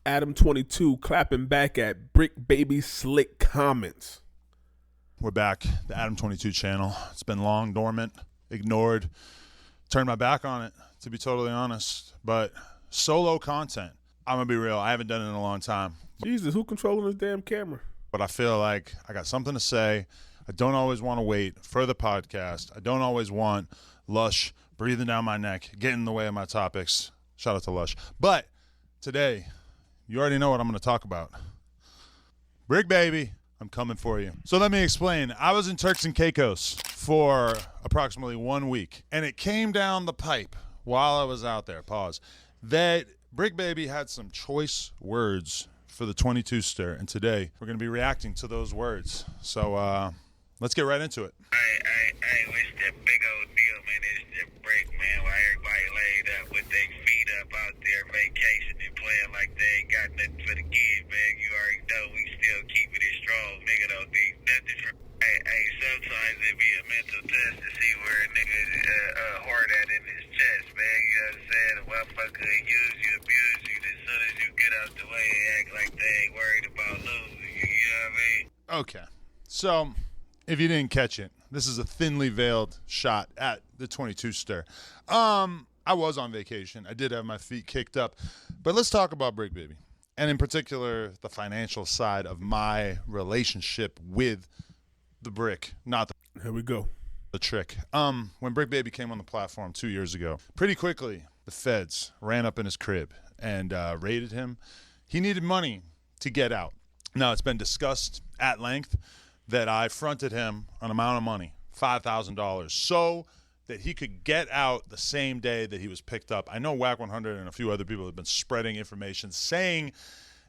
Adam22 clapping back at Bricc Baby slick comments. We're back, the Adam22 channel. It's been long dormant, ignored, turned my back on it, to be totally honest. But solo content, I'm going to be real, I haven't done it in a long time. Jesus, who controlling this damn camera? But I feel like I got something to say. I don't always want to wait for the podcast. I don't always want Lush breathing down my neck, getting in the way of my topics. Shout out to Lush. But today, you already know what I'm going to talk about. Bricc Baby, I'm coming for you. So let me explain. I was in Turks and Caicos for approximately 1 week, and it came down the pipe while I was out there, pause, that Bricc Baby had some choice words for the 22 stir, and today we're going to be reacting to those words. So let's get right into it. Hey, it's that big old deal, man. It's the Bricc, man. While everybody laid up with their feet up out there vacationing, playing like they ain't got nothing for the kids, man. You already know we still keeping it strong. Nigga don't need nothing from. Hey, sometimes it be a mental test to see where a nigga hard at in his chest, man. You know what I'm saying? A motherfucker use you, abuse you. As soon as you get out the way, they act like they ain't worried about losing you. You know what I mean? Okay. So if you didn't catch it, this is a thinly veiled shot at the 22 stir. I was on vacation. I did have my feet kicked up. But let's talk about Bricc Baby, and in particular, the financial side of my relationship with the brick, not the Here we go. the trick. When Bricc Baby came on the platform 2 years ago, pretty quickly, the feds ran up in his crib and raided him. He needed money to get out. Now, it's been discussed at length that I fronted him an amount of money, $5,000, so that he could get out the same day that he was picked up. I know Whack 100 and a few other people have been spreading information saying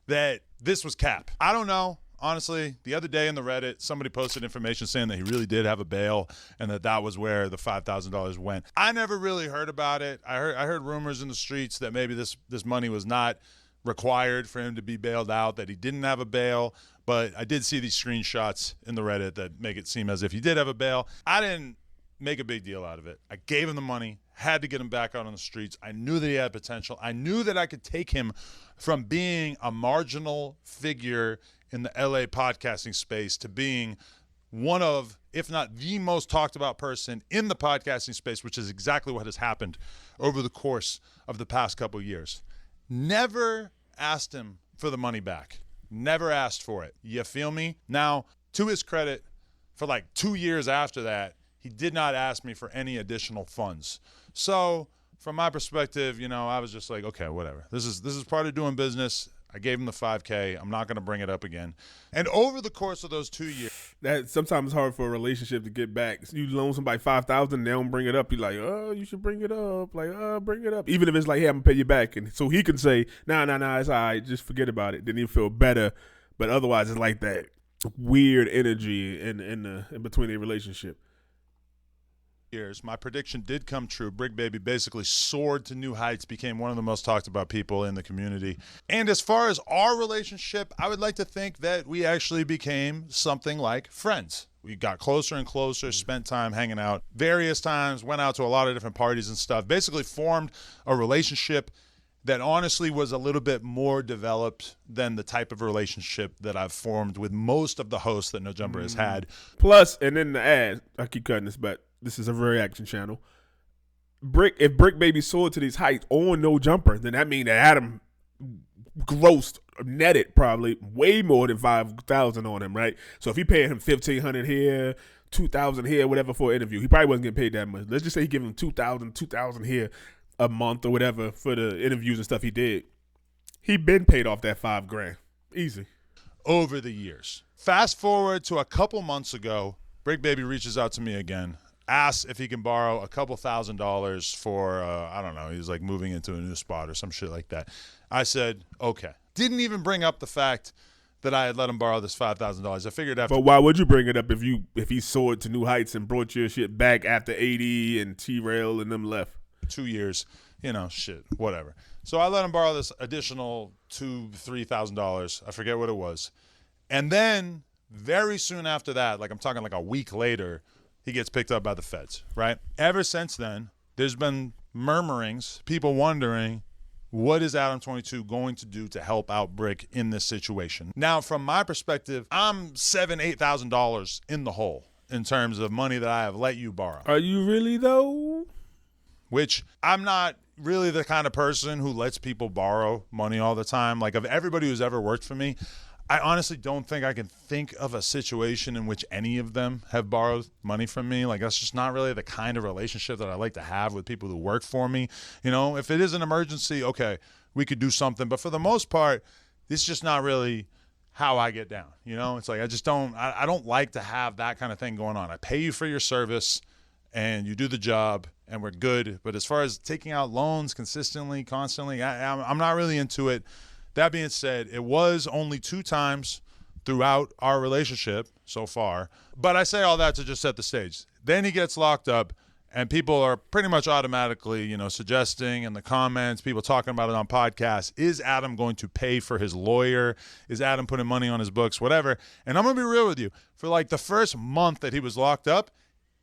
that this was cap. I don't know. Honestly, the other day in the Reddit, somebody posted information saying that he really did have a bail and that was where the $5,000 went. I never really heard about it. I heard rumors in the streets that maybe this money was not required for him to be bailed out, that he didn't have a bail. But I did see these screenshots in the Reddit that make it seem as if he did have a bail. I didn't make a big deal out of it. I gave him the money, had to get him back out on the streets. I knew that he had potential. I knew that I could take him from being a marginal figure in the LA podcasting space to being one of, if not the most talked about person in the podcasting space, which is exactly what has happened over the course of the past couple of years. Never asked him for the money back. Never asked for it. You feel me? Now, to his credit, for like 2 years after that, he did not ask me for any additional funds. So from my perspective, you know, I was just like, okay, whatever. This is part of doing business. I gave him the $5K. I'm not going to bring it up again. And over the course of those 2 years, That sometimes it's hard for a relationship to get back. You loan somebody $5,000, they don't bring it up. You're like, oh, you should bring it up. Like, oh, bring it up. Even if it's like, hey, I'm gonna pay you back, and so he can say, nah, it's all right. Just forget about it. Then you feel better. But otherwise, it's like that weird energy in between a relationship. my prediction did come true. Bricc Baby basically soared to new heights, became one of the most talked about people in the community. And as far as our relationship, I would like to think that we actually became something like friends. We got closer and closer, spent time hanging out various times, went out to a lot of different parties and stuff, basically formed a relationship that honestly was a little bit more developed than the type of relationship that I've formed with most of the hosts that No Jumper has had. Plus, and then the ad, I keep cutting this, but this is a reaction channel. If Bricc Baby soared to these heights on No Jumper, then that means that Adam grossed, netted probably way more than 5,000 on him, right? So if he paid him 1,500 here, 2,000 here, whatever for an interview, he probably wasn't getting paid that much. Let's just say he give him 2,000 here a month or whatever for the interviews and stuff he did. He been paid off that $5,000, easy. Over the years. Fast forward to a couple months ago, Bricc Baby reaches out to me again, asks if he can borrow a couple $1,000s for, I don't know, he's like moving into a new spot or some shit like that. I said, okay. Didn't even bring up the fact that I had let him borrow this $5,000. I figured after. But why would you bring it up if he soared to new heights and brought your shit back after 80 and T-Rail and them left? 2 years, you know, shit, whatever. So I let him borrow this additional $2,000-$3,000. I forget what it was. And then very soon after that, like I'm talking like a week later, he gets picked up by the feds, right? Ever since then, there's been murmurings, people wondering, What is Adam22 going to do to help out Bricc in this situation? Now, from my perspective, I'm $7,000, $8,000 in the hole in terms of money that I have let you borrow. Are you really, though? Which I'm not really the kind of person who lets people borrow money all the time. Like, of everybody who's ever worked for me, I honestly don't think I can think of a situation in which any of them have borrowed money from me. Like, that's just not really the kind of relationship that I like to have with people who work for me. You know, if it is an emergency, okay, we could do something. But for the most part, it's just not really how I get down. You know, it's like I don't like to have that kind of thing going on. I pay you for your service and you do the job and we're good. But as far as taking out loans consistently, constantly, I'm not really into it. That being said, it was only 2 times throughout our relationship so far. But I say all that to just set the stage. Then he gets locked up, and people are pretty much automatically, you know, suggesting in the comments, people talking about it on podcasts, is Adam going to pay for his lawyer? Is Adam putting money on his books? Whatever. And I'm going to be real with you. For like the first month that he was locked up,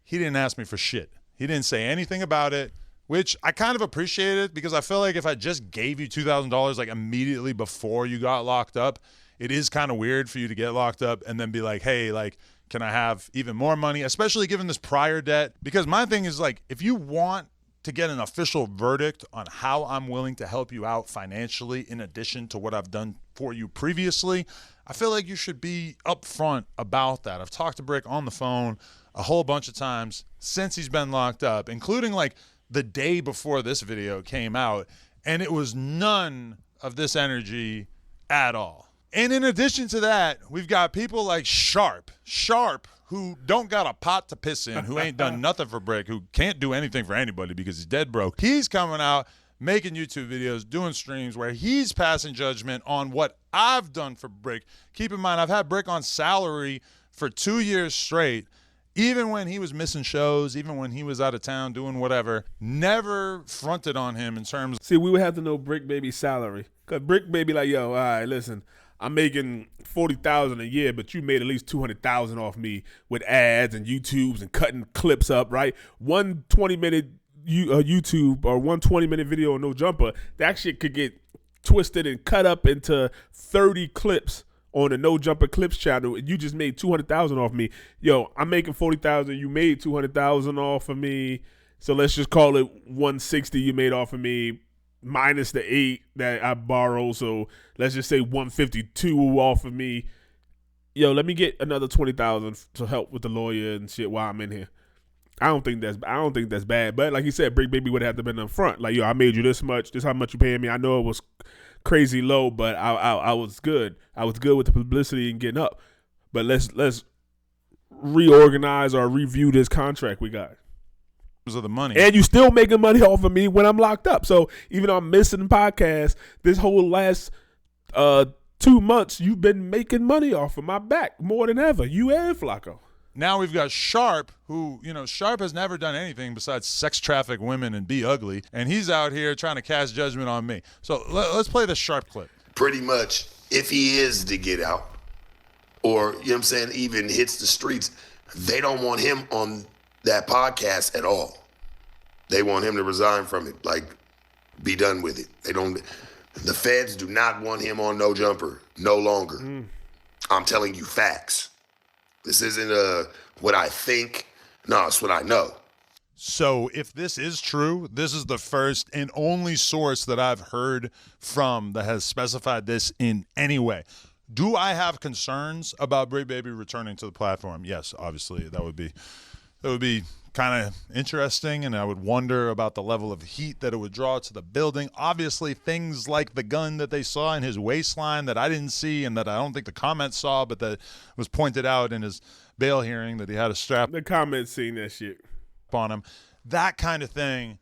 he didn't ask me for shit. He didn't say anything about it, which I kind of appreciated, because I feel like if I just gave you $2,000 like immediately before you got locked up, it is kind of weird for you to get locked up and then be like, hey, like, can I have even more money, especially given this prior debt? Because my thing is, like, if you want to get an official verdict on how I'm willing to help you out financially in addition to what I've done for you previously, I feel like you should be upfront about that. I've talked to Bricc on the phone a whole bunch of times since he's been locked up, including like the day before this video came out, and it was none of this energy at all. And in addition to that, we've got people like Sharp, who don't got a pot to piss in, who ain't done nothing for Bricc, who can't do anything for anybody because he's dead broke. He's coming out, making YouTube videos, doing streams where he's passing judgment on what I've done for Bricc. Keep in mind, I've had Bricc on salary for 2 years straight. Even when he was missing shows, even when he was out of town doing whatever, never fronted on him in terms of... See, we would have to know Bricc Baby's salary. Because Bricc Baby like, yo, all right, listen, I'm making $40,000 a year, but you made at least $200,000 off me with ads and YouTubes and cutting clips up, right? One 20-minute YouTube or one 20-minute video on No Jumper, that shit could get twisted and cut up into 30 clips on the No Jumper Clips channel, and you just made $200,000 off me. Yo, I'm making $40,000. You made $200,000 off of me. So let's just call it $160 you made off of me, minus the $8 that I borrowed. So let's just say $152 off of me. Yo, let me get another $20,000 to help with the lawyer and shit while I'm in here. I don't think that's bad. But like he said, Bricc Baby would have to been up front. Like, yo, I made you this much. This how much you paying me. I know it was crazy low, but I was good. I was good with the publicity and getting up. But let's reorganize or review this contract we got. Of the money. And you still making money off of me when I'm locked up. So even though I'm missing podcasts, this whole last 2 months, you've been making money off of my back more than ever. You and Flacco. Now we've got Sharp, who, you know, Sharp has never done anything besides sex traffic women and be ugly, and he's out here trying to cast judgment on me. So let's play the Sharp clip. Pretty much, if he is to get out, or, you know what I'm saying, even hits the streets, they don't want him on that podcast at all. They want him to resign from it, like, be done with it. The feds do not want him on No Jumper no longer. I'm telling you facts. This isn't what I think. No, it's what I know. So if this is true, this is the first and only source that I've heard from that has specified this in any way. Do I have concerns about Bricc Baby returning to the platform? Yes, obviously. That would be kind of interesting, and I would wonder about the level of heat that it would draw to the building. Obviously, things like the gun that they saw in his waistline that I didn't see and that I don't think the comments saw, but that was pointed out in his bail hearing that he had a strap. The comments seen that shit on him. That kind of thing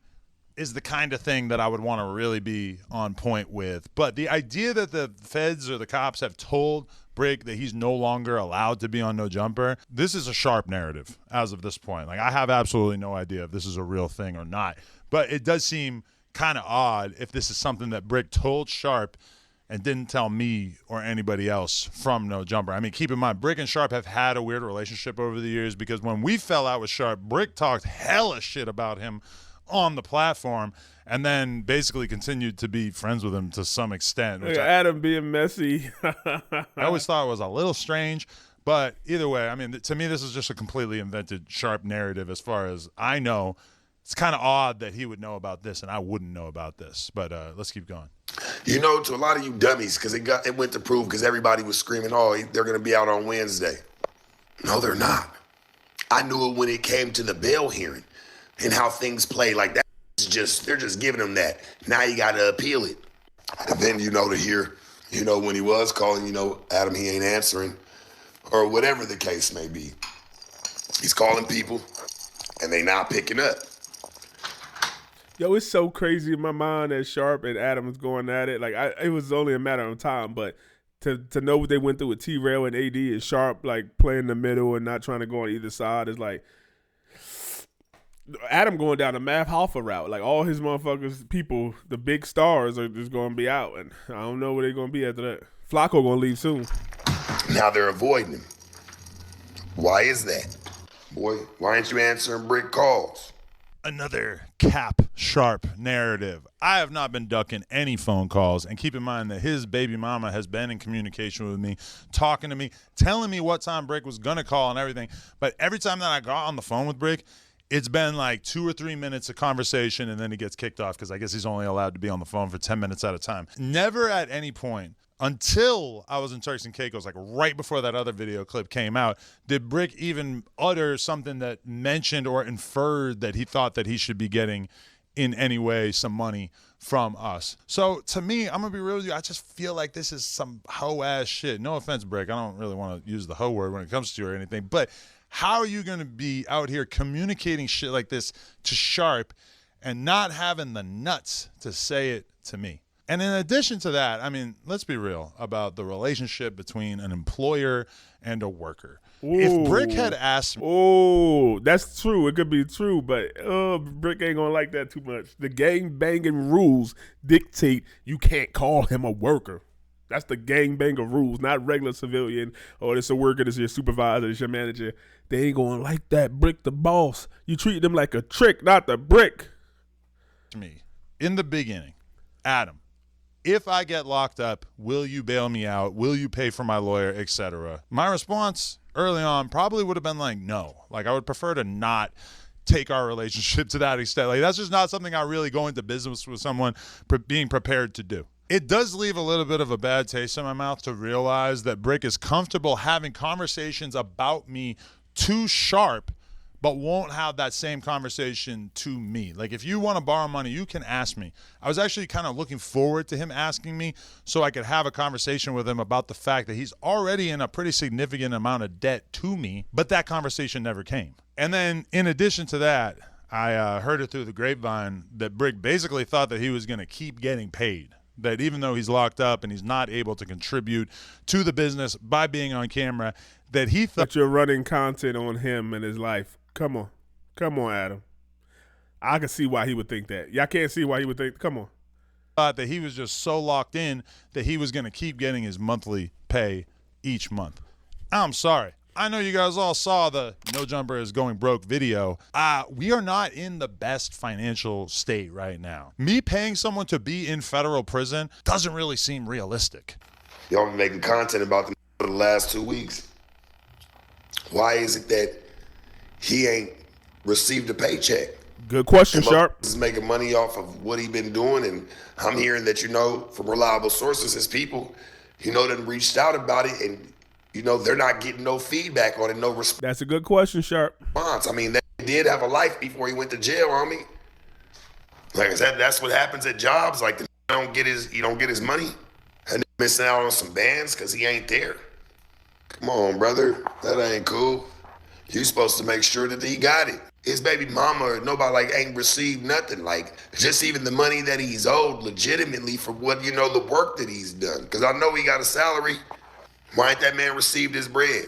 is the kind of thing that I would want to really be on point with. But the idea that the feds or the cops have told Bricc that he's no longer allowed to be on No Jumper, this is a Sharp narrative as of this point. Like, I have absolutely no idea if this is a real thing or not. But it does seem kind of odd if this is something that Bricc told Sharp and didn't tell me or anybody else from No Jumper. I mean, keep in mind, Bricc and Sharp have had a weird relationship over the years, because when we fell out with Sharp, Bricc talked hella shit about him on the platform, and then basically continued to be friends with him to some extent. Which Adam being messy. I always thought was a little strange. But either way, I mean, to me, this is just a completely invented Sharp narrative as far as I know. It's kind of odd that he would know about this and I wouldn't know about this. But let's keep going. You know, to a lot of you dummies, because it went to prove because everybody was screaming, oh, they're going to be out on Wednesday. No, they're not. I knew it when it came to the bail hearing and how things play. Like, that is just, they're just giving them that. Now you got to appeal it. And then, to hear, when he was calling, Adam, he ain't answering. Or whatever the case may be. He's calling people, and they not picking up. Yo, it's so crazy in my mind that Sharp and Adam was going at it. Like, it was only a matter of time, but to know what they went through with T-Rail and AD and Sharp, like, playing the middle and not trying to go on either side is like Adam going down the Math Hoffa route. Like, all his motherfuckers, people, the big stars are just going to be out, and I don't know where they're going to be after that. Flacco going to leave soon. Now they're avoiding him. Why is that? Boy, why aren't you answering Bricc calls? Another Cap Sharp narrative. I have not been ducking any phone calls, and keep in mind that his baby mama has been in communication with me, talking to me, telling me what time Bricc was going to call and everything. But every time that I got on the phone with Bricc, it's been like 2 or 3 minutes of conversation, and then he gets kicked off because I guess he's only allowed to be on the phone for 10 minutes at a time. Never at any point until I was in Turks and Caicos, like right before that other video clip came out, did Bricc even utter something that mentioned or inferred that he thought that he should be getting in any way some money from us. So to me, I'm going to be real with you, I just feel like this is some hoe-ass shit. No offense, Bricc. I don't really want to use the hoe word when it comes to you or anything, but how are you going to be out here communicating shit like this to Sharp and not having the nuts to say it to me? And in addition to that, I mean, let's be real about the relationship between an employer and a worker. Ooh. If Bricc had asked me... Oh, that's true. It could be true, but Bricc ain't going to like that too much. The gang-banging rules dictate you can't call him a worker. That's the gang-banger rules, not regular civilian. Oh, this a worker, this is your supervisor, this is your manager. They ain't going to like that. Bricc the boss. You treat them like a trick, not the Bricc. Me. In the beginning, Adam, if I get locked up, will you bail me out? Will you pay for my lawyer, etc.? My response early on probably would have been like, no. Like, I would prefer to not take our relationship to that extent. Like, that's just not something I really go into business with someone being prepared to do. It does leave a little bit of a bad taste in my mouth to realize that Bricc is comfortable having conversations about me too Sharp, but won't have that same conversation to me. Like, if you want to borrow money, you can ask me. I was actually kind of looking forward to him asking me so I could have a conversation with him about the fact that he's already in a pretty significant amount of debt to me, but that conversation never came. And then in addition to that, I heard it through the grapevine that Bricc basically thought that he was going to keep getting paid. That even though he's locked up and he's not able to contribute to the business by being on camera, that he thought... But you're running content on him and his life. Come on, Adam. I can see why he would think that. Y'all can't see why he would think. Come on. Thought that he was just so locked in that he was going to keep getting his monthly pay each month. I'm sorry. I know you guys all saw the No Jumper is Going Broke video. We are not in the best financial state right now. Me paying someone to be in federal prison doesn't really seem realistic. Y'all been making content about them for the last 2 weeks. Why is it that he ain't received a paycheck? Good question, Sharp. He's making money off of what he been doing, and I'm hearing that, from reliable sources, his people, done reached out about it, and, they're not getting no feedback on it, no response. That's a good question, Sharp. I mean, they did have a life before he went to jail, homie. Like, that's what happens at jobs. Like, he don't get his money, and missing out on some bands because he ain't there. Come on, brother. That ain't cool. You supposed to make sure that he got it. His baby mama or nobody ain't received nothing. Like, just even the money that he's owed legitimately for what, the work that he's done. Because I know he got a salary. Why ain't that man received his bread?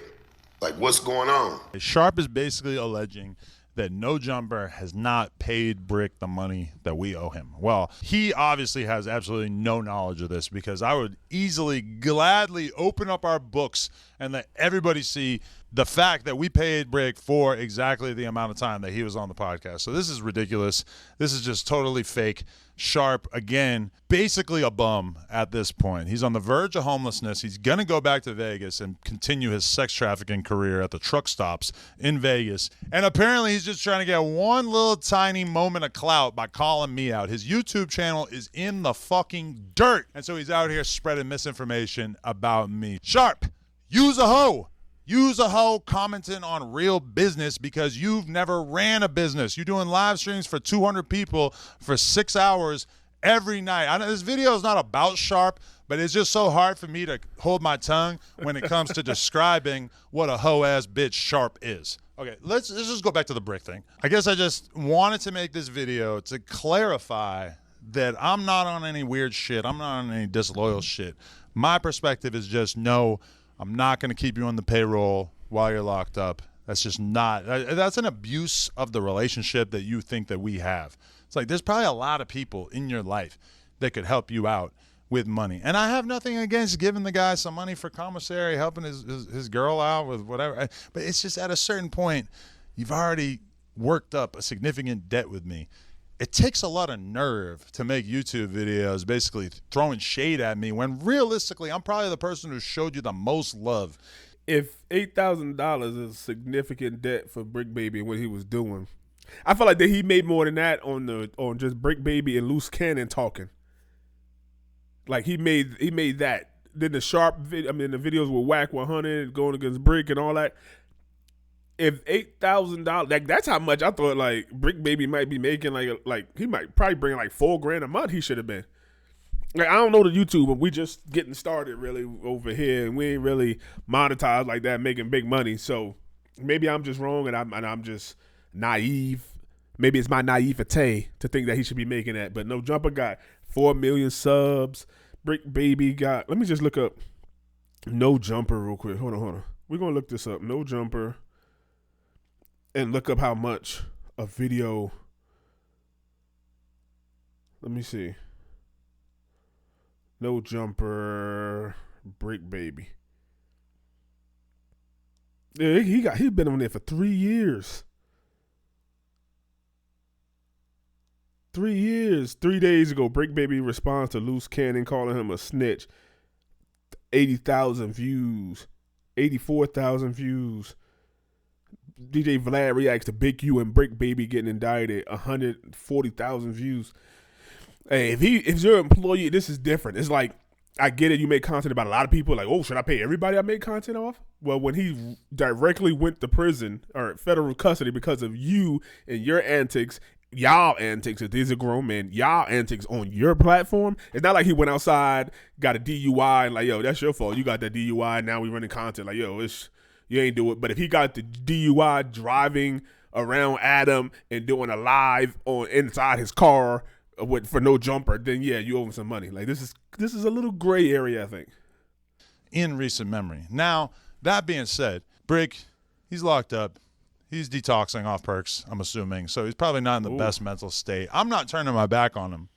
Like, what's going on? Sharp is basically alleging that No Jumper has not paid Bricc the money that we owe him. Well, he obviously has absolutely no knowledge of this, because I would easily, gladly open up our books and let everybody see the fact that we paid Bricc for exactly the amount of time that he was on the podcast. So this is ridiculous. This is just totally fake. Sharp, again, basically a bum at this point. He's on the verge of homelessness. He's going to go back to Vegas and continue his sex trafficking career at the truck stops in Vegas. And apparently he's just trying to get one little tiny moment of clout by calling me out. His YouTube channel is in the fucking dirt. And so he's out here spreading misinformation about me. Sharp, use a hoe. Use a hoe commenting on real business because you've never ran a business. You're doing live streams for 200 people for 6 hours every night. I know this video is not about Sharp, but it's just so hard for me to hold my tongue when it comes to describing what a hoe-ass bitch Sharp is. Okay, let's just go back to the Bricc thing. I guess I just wanted to make this video to clarify that I'm not on any weird shit. I'm not on any disloyal shit. My perspective is just no, I'm not going to keep you on the payroll while you're locked up. That's just not, that's an abuse of the relationship that you think that we have. It's like there's probably a lot of people in your life that could help you out with money. And I have nothing against giving the guy some money for commissary, helping his girl out with whatever. But it's just at a certain point, you've already worked up a significant debt with me. It takes a lot of nerve to make YouTube videos basically throwing shade at me when realistically I'm probably the person who showed you the most love. If $8,000 is significant debt for Bricc Baby and what he was doing, I feel like that he made more than that on just Bricc Baby and Loose Cannon talking. Like he made that. Then the Sharp the videos with Whack 100 going against Bricc and all that. If $8,000, like that's how much I thought like Bricc Baby might be making. Like he might probably bring like $4,000 a month. He should have been. Like I don't know the YouTube, but we just getting started really over here, and we ain't really monetized like that, making big money. So maybe I'm just wrong, and I'm just naive. Maybe it's my naivete to think that he should be making that. But No Jumper got 4 million subs. Bricc Baby got. Let me just look up No Jumper real quick. Hold on. We're gonna look this up. No Jumper. And look up how much a video. Let me see. No Jumper, Bricc Baby. Yeah, he's been on there for 3 years. 3 years. 3 days ago, Bricc Baby responds to Loose Cannon calling him a snitch. 80,000 views. 84,000 views. DJ Vlad reacts to Big U and Bricc Baby getting indicted. 140,000 views. Hey, if you're an employee, this is different. It's like, I get it. You make content about a lot of people. Like, oh, should I pay everybody I make content off? Well, when he directly went to prison or federal custody because of you and your antics, y'all antics, if these are grown men, y'all antics on your platform. It's not like he went outside, got a DUI, and like, yo, that's your fault. You got that DUI. Now we running content. Like, yo, you ain't do it. But if he got the DUI driving around Adam and doing a live on inside his car for No Jumper, then yeah, you owe him some money. Like this is a little gray area, I think. In recent memory. Now, that being said, Bricc, he's locked up. He's detoxing off perks, I'm assuming. So he's probably not in the best mental state. I'm not turning my back on him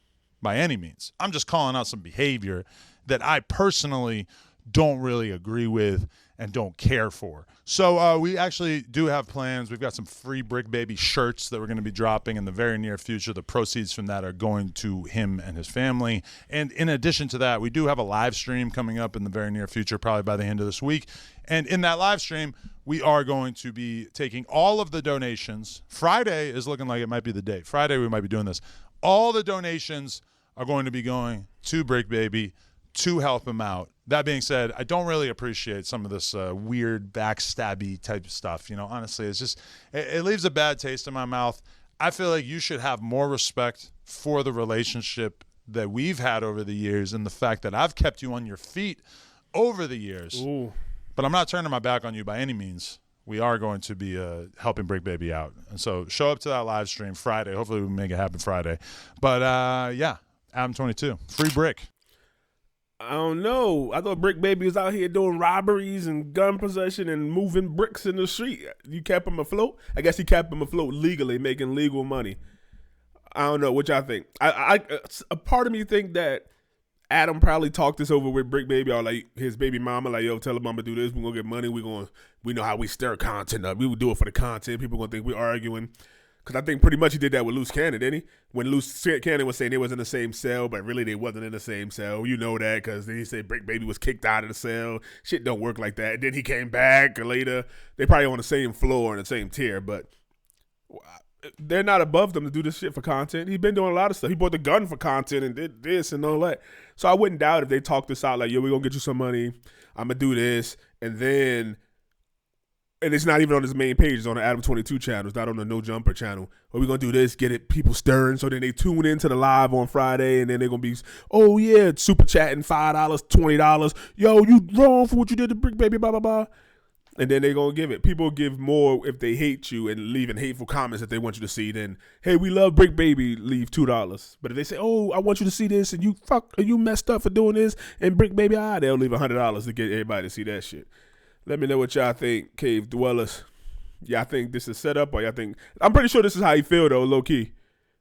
by any means. I'm just calling out some behavior that I personally don't really agree with and don't care for. So we actually do have plans. We've got some free Bricc Baby shirts that we're going to be dropping in the very near future. The proceeds from that are going to him and his family. And in addition to that, we do have a live stream coming up in the very near future, probably by the end of this week. And in that live stream, we are going to be taking all of the donations. Friday is looking like it might be the day. Friday, we might be doing this. All the donations are going to be going to Bricc Baby to help him out. That being said, I don't really appreciate some of this weird backstabby type of stuff. You know, honestly, it's just, it leaves a bad taste in my mouth. I feel like you should have more respect for the relationship that we've had over the years and the fact that I've kept you on your feet over the years. Ooh. But I'm not turning my back on you by any means. We are going to be helping Bricc Baby out. And so show up to that live stream Friday. Hopefully we can make it happen Friday. But yeah, Adam22, free Bricc. I don't know. I thought Bricc Baby was out here doing robberies and gun possession and moving bricks in the street. You kept him afloat? I guess he kept him afloat legally, making legal money. I don't know what y'all think. A part of me think that Adam probably talked this over with Bricc Baby or like his baby mama, like, yo, tell him I'm gonna do this. We're gonna get money. We know how we stir content up. We would do it for the content. People gonna think we're arguing. Because I think pretty much he did that with Loose Cannon, didn't he? When Loose Cannon was saying they was in the same cell, but really they wasn't in the same cell. You know that because he said Bricc Baby was kicked out of the cell. Shit don't work like that. And then he came back later. They probably on the same floor and the same tier, but they're not above them to do this shit for content. He's been doing a lot of stuff. He bought the gun for content and did this and all that. So I wouldn't doubt if they talk this out like, yo, we're going to get you some money. I'm going to do this. And it's not even on his main page. It's on the Adam22 channel. It's not on the No Jumper channel. But we're going to do this, get it, people stirring. So then they tune into the live on Friday, and then they're going to be, oh, yeah, super chatting, $5, $20. Yo, you wrong for what you did to Bricc Baby, blah, blah, blah. And then they're going to give it. People give more if they hate you and leaving hateful comments that they want you to see. Then, hey, we love Bricc Baby, leave $2. But if they say, oh, I want you to see this, and you messed up for doing this, and Bricc Baby, they'll leave $100 to get everybody to see that shit. Let me know what y'all think, Cave Dwellers. Y'all think this is set up, or y'all think? I'm pretty sure this is how he feel though, low key.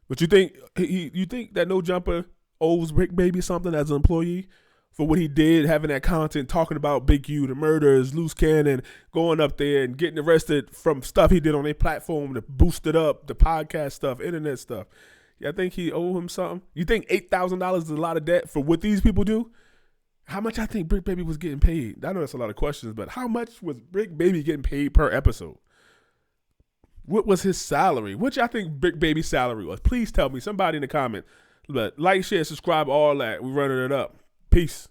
But you think you think that No Jumper owes Bricc Baby something as an employee for what he did, having that content, talking about Big U, the murders, Loose Cannon, going up there and getting arrested from stuff he did on their platform to boost it up, the podcast stuff, internet stuff. Y'all think he owe him something? You think $8,000 is a lot of debt for what these people do? How much I think Bricc Baby was getting paid? I know that's a lot of questions, but how much was Bricc Baby getting paid per episode? What was his salary? What y'all think Bricc Baby's salary was? Please tell me. Somebody in the comment. But like, share, subscribe, all that. We're running it up. Peace.